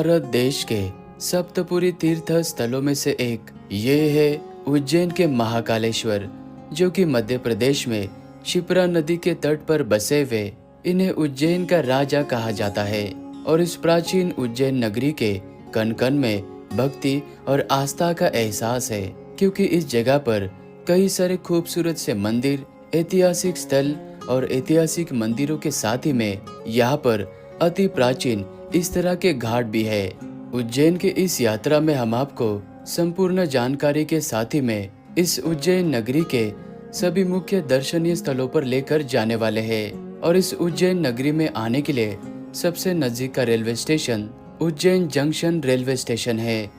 भारत देश के सप्तपुरी तीर्थ स्थलों में से एक ये है उज्जैन के महाकालेश्वर, जो कि मध्य प्रदेश में शिप्रा नदी के तट पर बसे हुए इन्हें उज्जैन का राजा कहा जाता है। और इस प्राचीन उज्जैन नगरी के कण कण में भक्ति और आस्था का एहसास है, क्योंकि इस जगह पर कई सारे खूबसूरत से मंदिर, ऐतिहासिक स्थल और ऐतिहासिक मंदिरों के साथ ही में यहाँ पर अति प्राचीन इस तरह के घाट भी है। उज्जैन के इस यात्रा में हम आपको संपूर्ण जानकारी के साथ ही में इस उज्जैन नगरी के सभी मुख्य दर्शनीय स्थलों पर लेकर जाने वाले हैं। और इस उज्जैन नगरी में आने के लिए सबसे नजदीक का railway station Ujjain junction railway station है।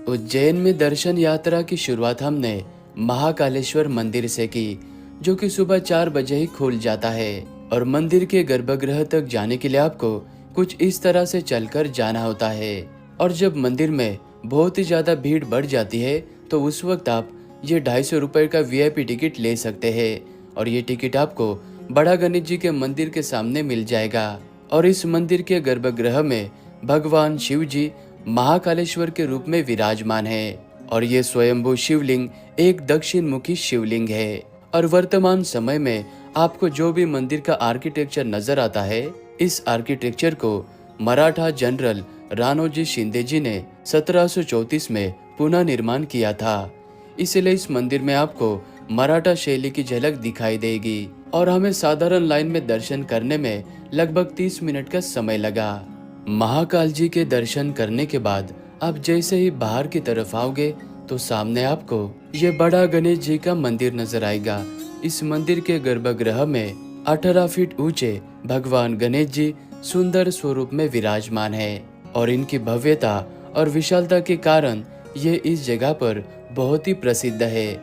उज्जैन में दर्शन यात्रा की शुरुआत हमने महाकालेश्वर मंदिर से की, जो कि सुबह 4 बजे ही खुल जाता है। और मंदिर के गर्भगृह तक जाने के लिए आपको कुछ इस तरह से चलकर जाना होता है। और जब मंदिर में बहुत ही ज्यादा भीड़ बढ़ जाती है तो उस वक्त आप ये 250 रुपए का वीआईपी टिकट ले सकते हैं। और ये टिकट आपको बड़ा गणेश जी के मंदिर के सामने मिल जाएगा। और इस मंदिर के गर्भगृह में भगवान शिव जी महाकालेश्वर के रूप में विराजमान है। और ये स्वयंभू शिवलिंग एक दक्षिण मुखी शिवलिंग है। और वर्तमान समय में आपको जो भी मंदिर का आर्किटेक्चर नजर आता है, इस आर्किटेक्चर को मराठा जनरल राणोजी शिंदे जी ने 1734 में पुनः निर्माण किया था। इसलिए इस मंदिर में आपको मराठा शैली की झलक दिखाई देगी। और हमें साधारण लाइन में दर्शन करने में लगभग 30 मिनट का समय लगा। महाकाल जी के दर्शन करने के बाद आप जैसे ही बाहर की तरफ आओगे तो सामने आपको ये बड़ा गणेश जी का मंदिर नजर आएगा। इस मंदिर के गर्भगृह में 18 फीट ऊंचे भगवान गणेश जी सुंदर स्वरूप में विराजमान है। और इनकी भव्यता और विशालता के कारण ये इस जगह पर बहुत ही प्रसिद्ध है।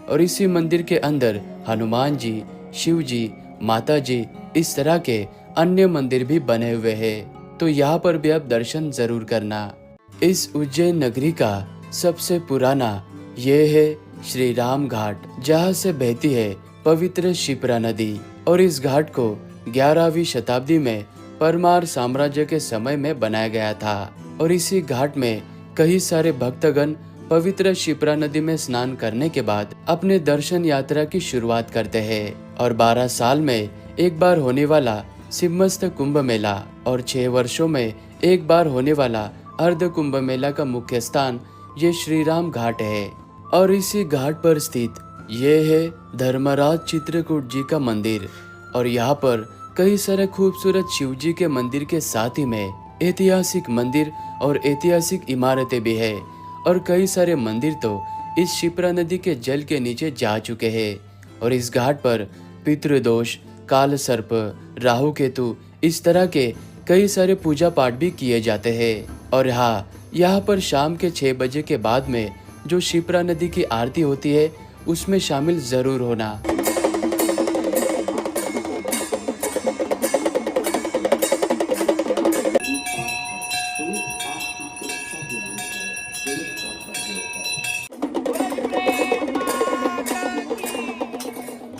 और इसी मंदिर के अंदर हनुमान जी, शिव जी, माता जी, इस तरह के अन्य मंदिर भी बने हुए हैं। तो यहाँ पर भी आप दर्शन जरूर करना। इस उज्जैन नगरी का सबसे पुराना ये है श्री राम घाट, जहाँ से बहती है पवित्र शिप्रा नदी। और इस घाट को 11वीं शताब्दी में परमार साम्राज्य के समय में बनाया गया था। और इसी घाट में कई सारे भक्तगण पवित्र शिप्रा नदी में स्नान करने के बाद अपने दर्शन यात्रा की शुरुआत करते हैं। और 12 साल में एक बार होने वाला सिम्मस्त कुंभ मेला और 6 वर्षों में एक बार होने वाला अर्ध कुंभ मेला का मुख्य स्थान ये श्री राम घाट है। और इसी घाट पर स्थित ये है धर्मराज चित्रकूट जी का मंदिर। और यहाँ पर कई सारे खूबसूरत शिव जी के मंदिर के साथ ही में ऐतिहासिक मंदिर और ऐतिहासिक इमारतें भी है। और कई सारे मंदिर तो इस शिप्रा नदी के जल के नीचे जा चुके हैं। और इस घाट पर पितृदोष, काल सर्प, राहु केतु, इस तरह के कई सारे पूजा पाठ भी किए जाते हैं। और हाँ, यहाँ पर शाम के 6 बजे के बाद में जो शिप्रा नदी की आरती होती है उसमें शामिल जरूर होना।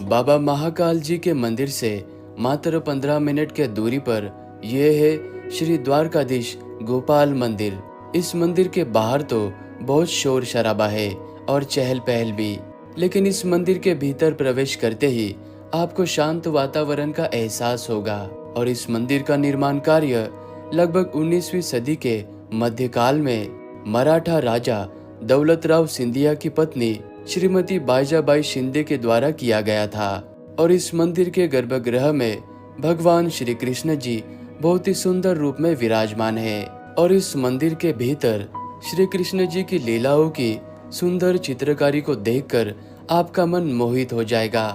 बाबा महाकाल जी के मंदिर से मात्र 15 मिनट के दूरी पर यह है श्री द्वारकाधीश गोपाल मंदिर। इस मंदिर के बाहर तो बहुत शोर शराबा है और चहल पहल भी, लेकिन इस मंदिर के भीतर प्रवेश करते ही आपको शांत वातावरण का एहसास होगा। और इस मंदिर का निर्माण कार्य लगभग 19वीं सदी के मध्यकाल में मराठा राजा दौलतराव सिंधिया की पत्नी श्रीमती बाईजाबाई शिंदे के द्वारा किया गया था। और इस मंदिर के गर्भगृह में भगवान श्री कृष्ण जी बहुत ही सुंदर रूप में विराजमान है। और इस मंदिर के भीतर श्री कृष्ण जी की लीलाओं की सुंदर चित्रकारी को देखकर आपका मन मोहित हो जाएगा।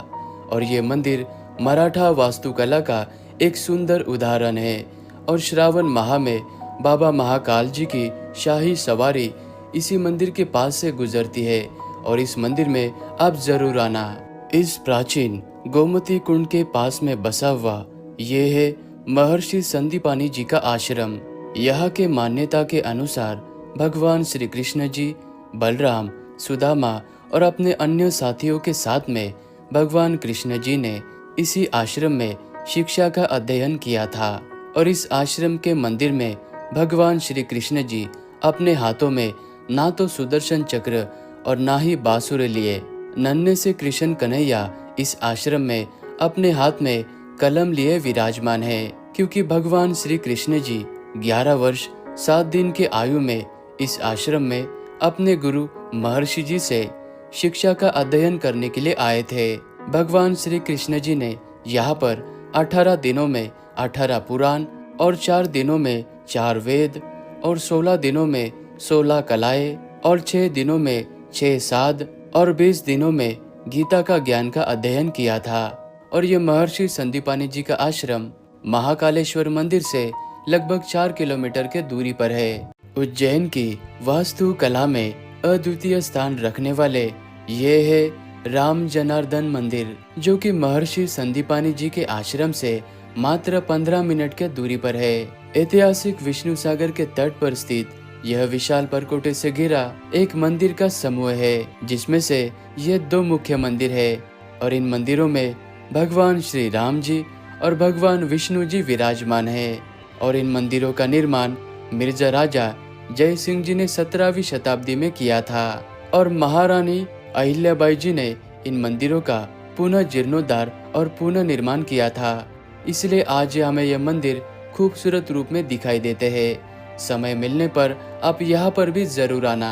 और ये मंदिर मराठा वास्तुकला का एक सुंदर उदाहरण है। और श्रावण माह में बाबा महाकाल जी की शाही सवारी इसी मंदिर के पास से गुजरती है। और इस मंदिर में आप जरूर आना। इस प्राचीन गोमती कुंड के पास में बसा हुआ ये है महर्षि संदीपानी जी का आश्रम। यहाँ के मान्यता के अनुसार भगवान श्री कृष्ण जी, बलराम, सुदामा और अपने अन्य साथियों के साथ में भगवान कृष्ण जी ने इसी आश्रम में शिक्षा का अध्ययन किया था। और इस आश्रम के मंदिर में भगवान श्री कृष्ण जी अपने हाथों में ना तो सुदर्शन चक्र और ना ही बांसुरी लिए। नन्हे से कृष्ण कन्हैया इस आश्रम में अपने हाथ में कलम लिए विराजमान है, क्योंकि भगवान श्री कृष्ण जी 11 वर्ष 7 दिन के आयु में इस आश्रम में अपने गुरु महर्षि जी से शिक्षा का अध्ययन करने के लिए आए थे। भगवान श्री कृष्ण जी ने यहाँ पर 18 दिनों में 18 पुराण और 4 दिनों में 4 वेद और 16 दिनों में 16 कलाएं और 6 दिनों में 6 साध और 20 दिनों में गीता का ज्ञान का अध्ययन किया था। और ये महर्षि संदीपानी जी का आश्रम महाकालेश्वर मंदिर से लगभग 4 किलोमीटर के दूरी पर है। उज्जैन की वास्तु कला में अद्वितीय स्थान रखने वाले ये है राम जनार्दन मंदिर, जो कि महर्षि संदीपानी जी के आश्रम से मात्र 15 मिनट के दूरी पर है। ऐतिहासिक विष्णु सागर के तट पर स्थित यह विशाल परकोटे से घिरा एक मंदिर का समूह है, जिसमें से ये 2 मुख्य मंदिर है और इन मंदिरों में भगवान श्री राम जी और भगवान विष्णु जी विराजमान है। और इन मंदिरों का निर्माण मिर्जा राजा जय सिंह जी ने 17वीं शताब्दी में किया था और महारानी अहिल्याबाई जी ने इन मंदिरों का पुनः जीर्णोद्धार और पुनः निर्माण किया था। इसलिए आज हमें यह मंदिर खूबसूरत रूप में दिखाई देते हैं। समय मिलने पर आप यहाँ पर भी जरूर आना।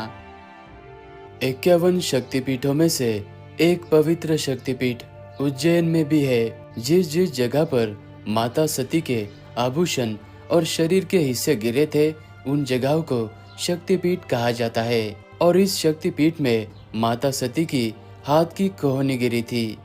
51 शक्तिपीठों में से एक पवित्र शक्तिपीठ उज्जैन में भी है। जिस जगह पर माता सती के आभूषण और शरीर के हिस्से गिरे थे, उन जगहों को शक्तिपीठ कहा जाता है। और इस शक्तिपीठ में माता सती की हाथ की कोहनी गिरी थी।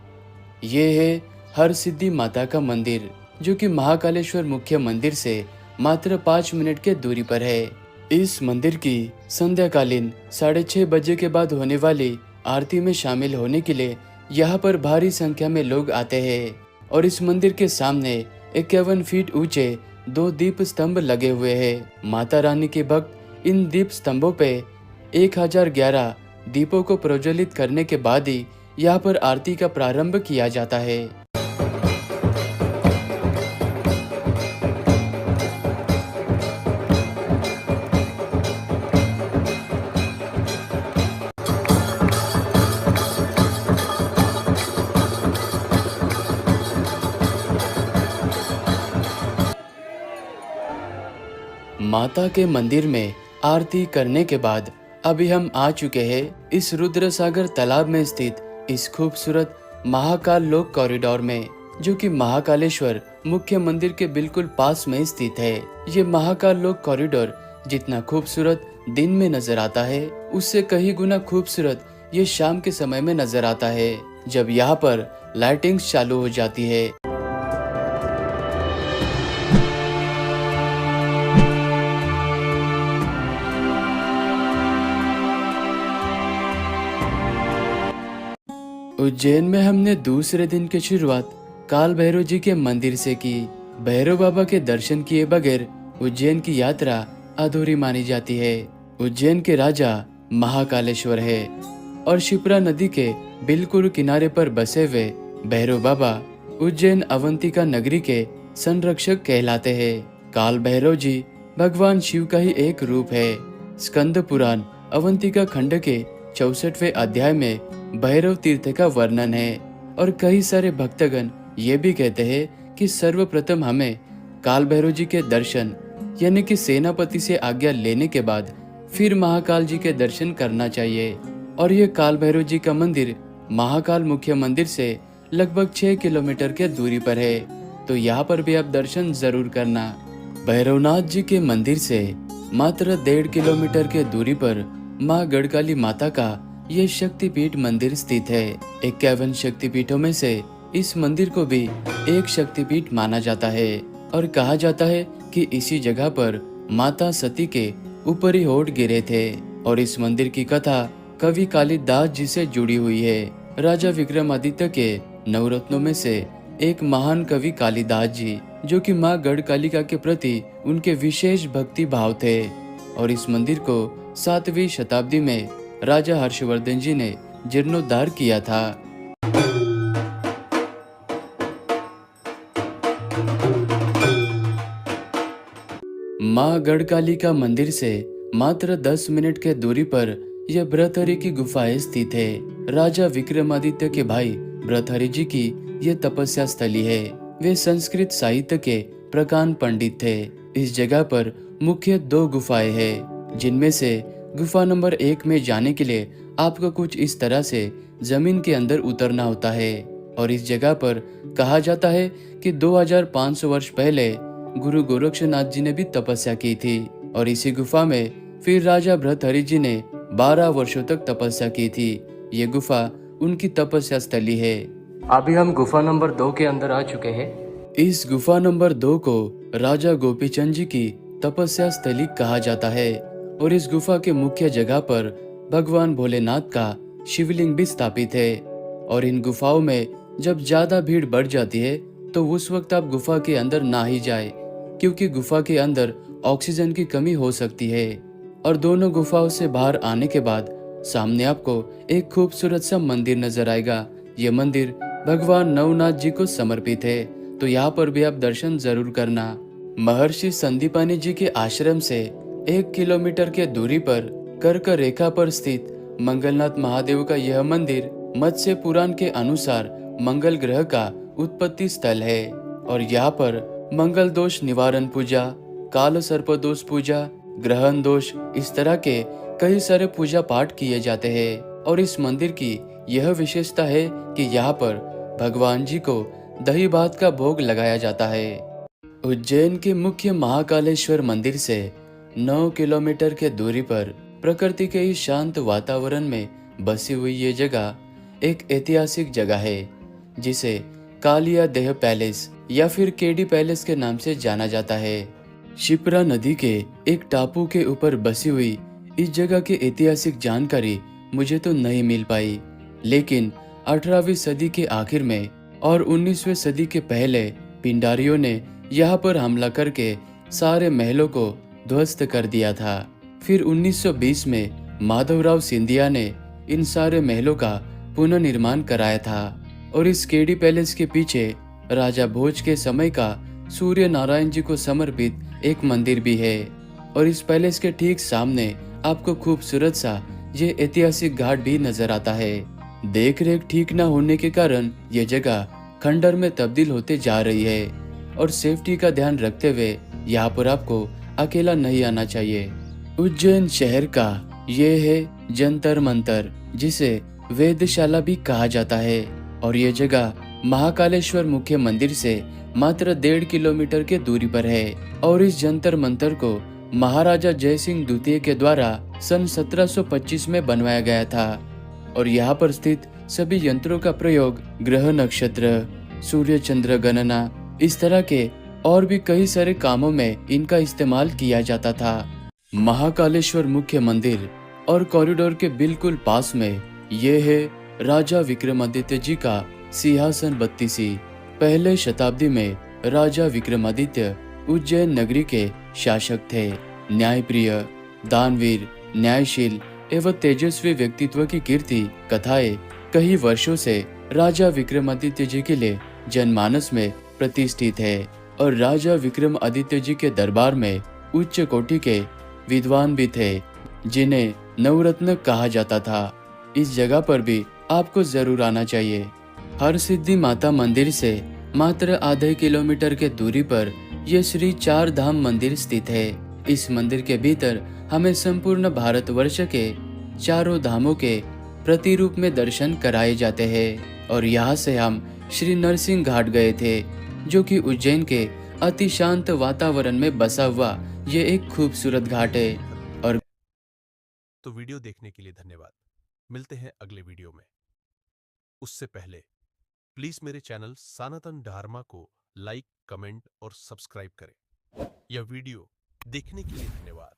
ये है हर सिद्धि माता का मंदिर, जो कि महाकालेश्वर मुख्य मंदिर से मात्र 5 मिनट के दूरी पर है। इस मंदिर की संध्याकालीन 6:30 बजे के बाद होने वाली आरती में शामिल होने के लिए यहाँ पर भारी संख्या में लोग आते हैं। और इस मंदिर के सामने 51 फीट ऊंचे 2 दीप स्तंभ लगे हुए हैं। माता रानी के भक्त इन दीप स्तंभों पे 1011 दीपों को प्रज्वलित करने के बाद ही यहाँ पर आरती का प्रारंभ किया जाता है। माता के मंदिर में आरती करने के बाद अभी हम आ चुके हैं इस रुद्र सागर तालाब में स्थित इस खूबसूरत महाकाल लोक कॉरिडोर में, जो कि महाकालेश्वर मुख्य मंदिर के बिल्कुल पास में स्थित है। ये महाकाल लोक कॉरिडोर जितना खूबसूरत दिन में नजर आता है, उससे कहीं गुना खूबसूरत ये शाम के समय में नजर आता है, जब यहाँ पर लाइटिंग चालू हो जाती है। उज्जैन में हमने दूसरे दिन की शुरुआत काल भैरव जी के मंदिर से की। भैरव बाबा के दर्शन किए बगैर उज्जैन की यात्रा अधूरी मानी जाती है। उज्जैन के राजा महाकालेश्वर है और शिप्रा नदी के बिल्कुल किनारे पर बसे हुए भैरव बाबा उज्जैन अवंतिका नगरी के संरक्षक कहलाते हैं। काल भैरव जी भगवान शिव का ही एक रूप है। स्कंद पुराण अवंतिका खंड के 64वें अध्याय में भैरव तीर्थ का वर्णन है और कई सारे भक्तगण ये भी कहते हैं कि सर्वप्रथम हमें काल भैरव जी के दर्शन यानी कि सेनापति से आज्ञा लेने के बाद फिर महाकाल जी के दर्शन करना चाहिए। और ये काल भैरव जी का मंदिर महाकाल मुख्य मंदिर से लगभग 6 किलोमीटर के दूरी पर है, तो यहाँ पर भी आप दर्शन जरूर करना। भैरवनाथ जी के मंदिर से मात्र 1.5 किलोमीटर के दूरी पर माँ गढ़काली माता का ये शक्तिपीठ मंदिर स्थित है। 51 शक्तिपीठों में से इस मंदिर को भी एक शक्तिपीठ माना जाता है और कहा जाता है कि इसी जगह पर माता सती के ऊपरी होठ गिरे थे। और इस मंदिर की कथा कवि कालिदास जी से जुड़ी हुई है। राजा विक्रमादित्य के नवरत्नों में से एक महान कवि कालिदास जी, जो कि माँ गढ़कालिका के प्रति उनके विशेष भक्ति भाव थे। और इस मंदिर को 7वीं शताब्दी में राजा हर्षवर्धन जी ने जीर्णोद्धार किया था। माँ गढ़कालिका मंदिर से मात्र 10 मिनट के दूरी पर यह भृतहरि की गुफाएं स्थित है। राजा विक्रमादित्य के भाई भृतहरि जी की यह तपस्या स्थली है। वे संस्कृत साहित्य के प्रकांड पंडित थे। इस जगह पर मुख्य 2 गुफाएं हैं, जिनमें से गुफा नंबर 1 में जाने के लिए आपको कुछ इस तरह से जमीन के अंदर उतरना होता है। और इस जगह पर कहा जाता है कि 2500 वर्ष पहले गुरु गोरक्षनाथ जी ने भी तपस्या की थी। और इसी गुफा में फिर राजा भृतहरि जी ने 12 वर्षों तक तपस्या की थी। ये गुफा उनकी तपस्या स्थली है। अभी हम गुफा नंबर 2 के अंदर आ चुके हैं। इस गुफा नंबर 2 को राजा गोपीचंद जी की तपस्या स्थली कहा जाता है। और इस गुफा के मुख्य जगह पर भगवान भोलेनाथ का शिवलिंग भी स्थापित है। और इन गुफाओं में जब ज्यादा भीड़ बढ़ जाती है तो उस वक्त आप गुफा के अंदर ना ही जाए, क्योंकि गुफा के अंदर ऑक्सीजन की कमी हो सकती है। और दोनों गुफाओं से बाहर आने के बाद सामने आपको एक खूबसूरत सा मंदिर नजर आएगा। ये मंदिर भगवान नवनाथ जी को समर्पित है, तो यहाँ पर भी आप दर्शन जरूर करना। महर्षि संदीपानी जी के आश्रम से 1 किलोमीटर के दूरी पर कर्क रेखा पर स्थित मंगलनाथ महादेव का यह मंदिर मत्स्य पुराण के अनुसार मंगल ग्रह का उत्पत्ति स्थल है। और यहाँ पर मंगल दोष निवारण पूजा, काल सर्प दोष पूजा, ग्रहण दोष, इस तरह के कई सारे पूजा पाठ किए जाते हैं। और इस मंदिर की यह विशेषता है कि यहाँ पर भगवान जी को दही भात का भोग लगाया जाता है। उज्जैन के मुख्य महाकालेश्वर मंदिर से 9 किलोमीटर के दूरी पर प्रकृति के इस शांत वातावरण में बसी हुई ये जगह एक ऐतिहासिक जगह है, जिसे कालिया देह पैलेस या फिर केडी पैलेस के नाम से जाना जाता है। शिप्रा नदी के एक टापू के ऊपर बसी हुई इस जगह की ऐतिहासिक जानकारी मुझे तो नहीं मिल पाई, लेकिन 18वीं सदी के आखिर में और 19वीं सदी के पहले पिंडारियों ने यहाँ पर हमला करके सारे महलों को ध्वस्त कर दिया था। फिर 1920 में माधवराव सिंधिया ने इन सारे महलों का पुनर्निर्माण कराया था। और इस केडी पैलेस के पीछे राजा भोज के समय का सूर्य नारायण जी को समर्पित एक मंदिर भी है। और इस पैलेस के ठीक सामने आपको खूबसूरत सा ये ऐतिहासिक घाट भी नजर आता है। देख रेख ठीक न होने के कारण ये जगह खंडर में तब्दील होते जा रही है। और सेफ्टी का ध्यान रखते हुए यहाँ पर आपको अकेला नहीं आना चाहिए। उज्जैन शहर का ये है जंतर मंतर, जिसे वेदशाला भी कहा जाता है। और ये जगह महाकालेश्वर मुख्य मंदिर से मात्र 1.5 किलोमीटर के दूरी पर है। और इस जंतर मंतर को महाराजा जयसिंह द्वितीय के द्वारा सन 1725 में बनवाया गया था। और यहाँ पर स्थित सभी यंत्रों का प्रयोग ग्रह नक्षत्र, सूर्य चंद्र गणना, इस तरह के और भी कई सारे कामों में इनका इस्तेमाल किया जाता था। महाकालेश्वर मुख्य मंदिर और कॉरिडोर के बिल्कुल पास में ये है राजा विक्रमादित्य जी का सिंहासन बत्तीसी। पहले शताब्दी में राजा विक्रमादित्य उज्जैन नगरी के शासक थे। न्यायप्रिय, दानवीर, न्यायशील एवं तेजस्वी व्यक्तित्व की कीर्ति कथाएं कई वर्षों से राजा विक्रमादित्य जी के लिए जनमानस में प्रतिष्ठित है। और राजा विक्रमादित्य जी के दरबार में उच्च कोटि के विद्वान भी थे, जिन्हें नवरत्न कहा जाता था। इस जगह पर भी आपको जरूर आना चाहिए। हर सिद्धि माता मंदिर से मात्र आधे किलोमीटर के दूरी पर यह श्री 4 धाम मंदिर स्थित है। इस मंदिर के भीतर हमें संपूर्ण भारतवर्ष के चारों धामों के प्रतिरूप में दर्शन कराए जाते हैं। और यहाँ से हम श्री नरसिंह घाट गए थे, जो कि उज्जैन के अति शांत वातावरण में बसा हुआ ये एक खूबसूरत घाट है। और तो वीडियो देखने के लिए धन्यवाद। मिलते हैं अगले वीडियो में। उससे पहले प्लीज मेरे चैनल सनातन धर्मा को लाइक, कमेंट और सब्सक्राइब करें। यह वीडियो देखने के लिए धन्यवाद।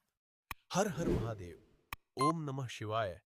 हर हर महादेव। ओम नमः शिवाय।